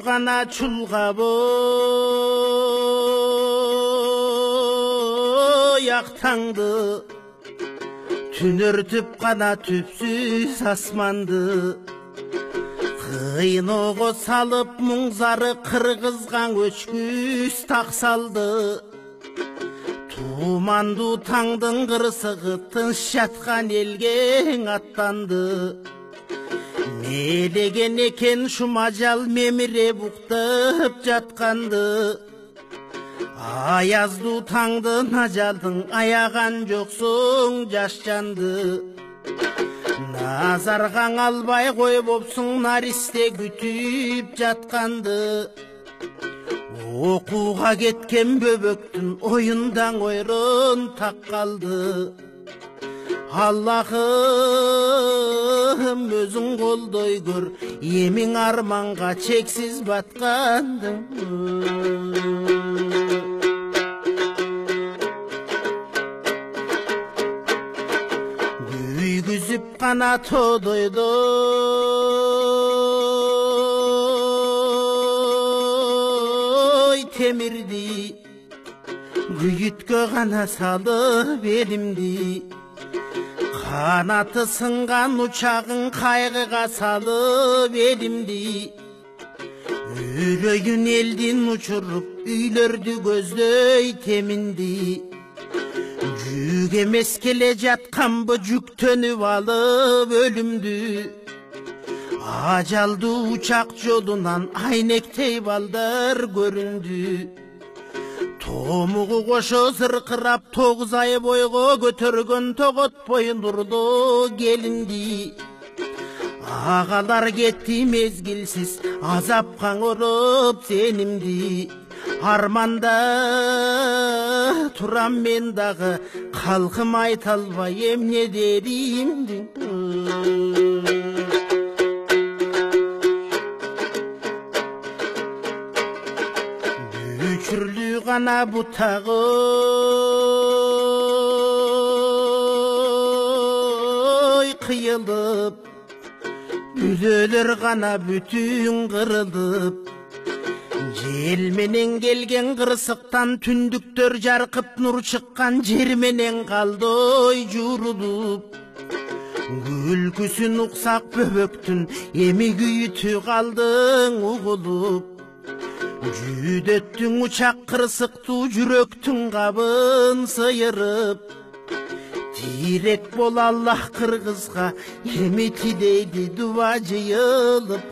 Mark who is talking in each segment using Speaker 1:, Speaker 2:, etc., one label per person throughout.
Speaker 1: гана чулгап яктаңды түнөртүп гана түпсүз асманды кыйноого салып муңзары кыргызган өчкүз таксалды тумандуу таңдын кырсыгы тынч жаткан элге аттанды мелеген экен шумажал мемире буктап жатканды аяздуу таңдын ажалдың аяган жоксуң жаш жанды назаргаң албай койбопсуң наристе күтүп жатканды окууга кеткен бөбөктүн оюндан ойрон так калды Аллахым өзүң колдой көр эмиң арманга чексиз баткандың күйгүзүп гана тодойдой темирди күйүткө гана салып элимди канаты сынган учагың кайгыга салып элимди үрөйүн элдин учуруп үйлөрдү көздөй теминди жүк эмес келе жатканбы жүктөнүп алып өлүмдү ажалдуу учак жолунан айнектей балдар көрүндү томугу кошо зыркырап 9 ай бойго көтөргөн тоготпой нурдуу келинди агалар кетти мезгилсиз азапка оруп сенимди арманда турам мен дагы калкым айта албай эмне деримди Üçürlü gana butağı kıyılıp Büzölür gana bütün kırılıp Jelmenen gelgen kırsıktan tündüktör jarkıp nur çıkkan jermenen kaldoy jurulup Gülküsün uksak böböktün emi güyütü kaldın uğulup Жүдөттің учак кырсыктуу жүрөктүн кабын сыйырып Тирек бол Аллах кыргызга эми тилейди дуа жыйылып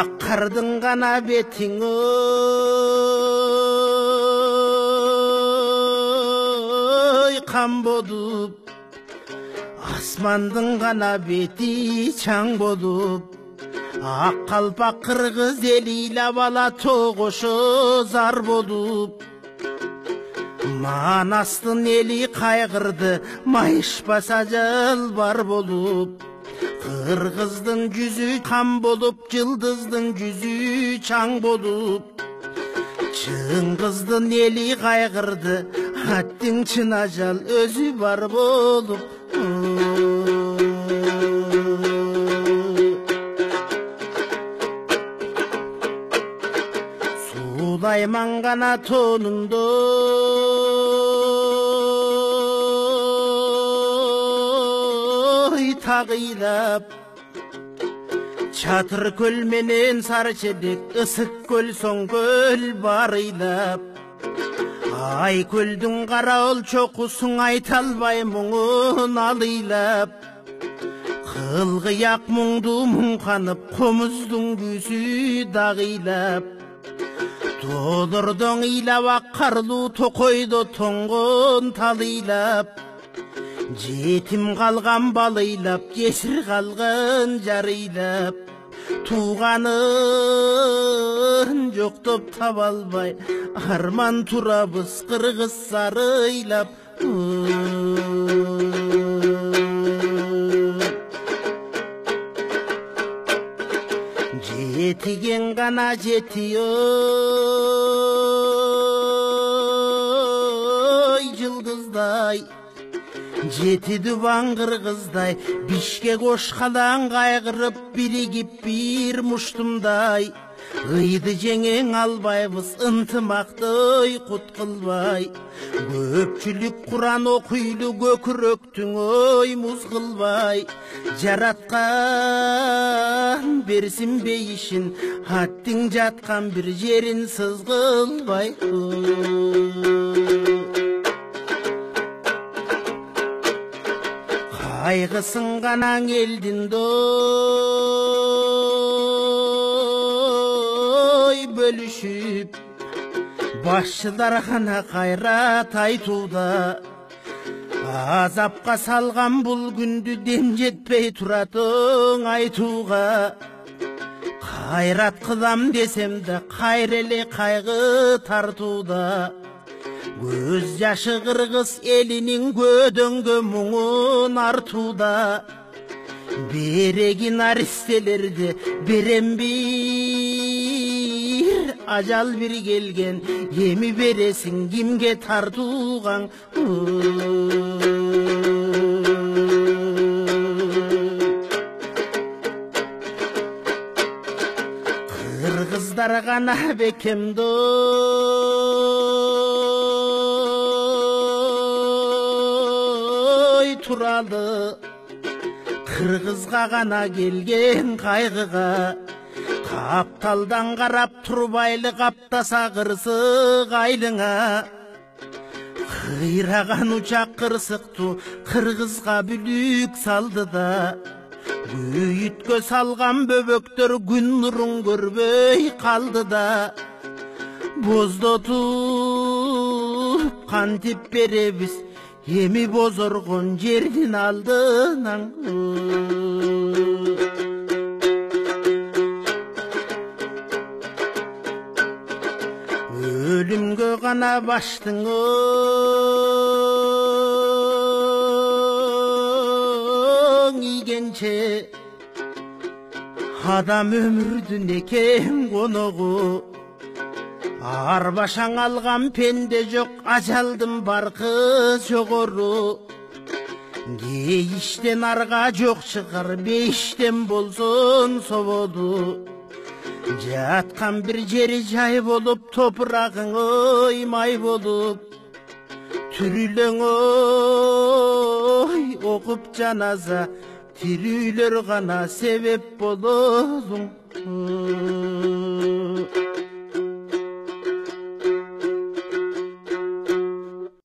Speaker 1: Ак кардын гана бетиң ой кан болуп Асмандың гана бети чаң болуп ак калпак кыргыз эли бала тогошо зар болуп Манастын эли кайгырды майышпас ажал бар болуп Кыргыздын жүзү кан болуп жылдыздын жүзү чаң болуп Чыңгыздын эли кайгырды аттың чын ажал өзү бар болуп Сулайман гана тонундой тагыйлап Чатыр көл менен сары чебек ысык көл соң көл барыйлап Ай көлдүн караол чокусуң айта албай муңун алыйлап Кылгыяк муңду муңканып комуздун күзү дагыйлап Толордоң ыйлап ак карлуу токойдо тоңгон талыйлап Жетим калган балыйлап жесир калган жарыйлап Туганын жоктоп таба албай арман турабыз кыргыз сарыйлап Жетиген гана жетиyor жылдыздай Жеті дубан қырғыздай бишке қошқадан қайғырып бірігіп бір мұштымдай ыйды жеңең албайбыз ынтымақтай құт қылбай көпчүлүк Құран окуйлу көкүрөктүң ой муз кылбай жараткан берсин бейишин аттың жаткан бир жерин сыз кылбай кайгысын канаң элдин бөлүшүп башчылар гана кайрат айтууда азапка салган бул күндү дем жетпей туратың айтууга кайрат кылам десем да кайра эле кайгы тартууда көз жашы кыргыз элинин көдөңгө муңун артууда берегин аристелерди берем бир ажал бир келген эми бересиң кимге тартуугаң кыргыздар гана бекемдой туралы кыргызга гана келген кайгыга капталдан карап турбайлы каптаса кырсык айлыңа кыйраган учак кырсыкту кыргызга бүлүк салды да күйүткө салган бөбөктөр күн нурун көрбөй калды да боздотуп кантип беребиз эми бозоргон жердин алдынан өлүмгө гана баштың ийгенче адам өмүрдүн экен коногу арбашаң алган пенде жок ажалдын баркы жогору кейиштен арга жок чыгар бейиштен болсун сободу жаткан бир жери жай болуп топурагың ой май болуп тирүүлөң ой окуп жаназа тирүүлөр гана себеп болосуң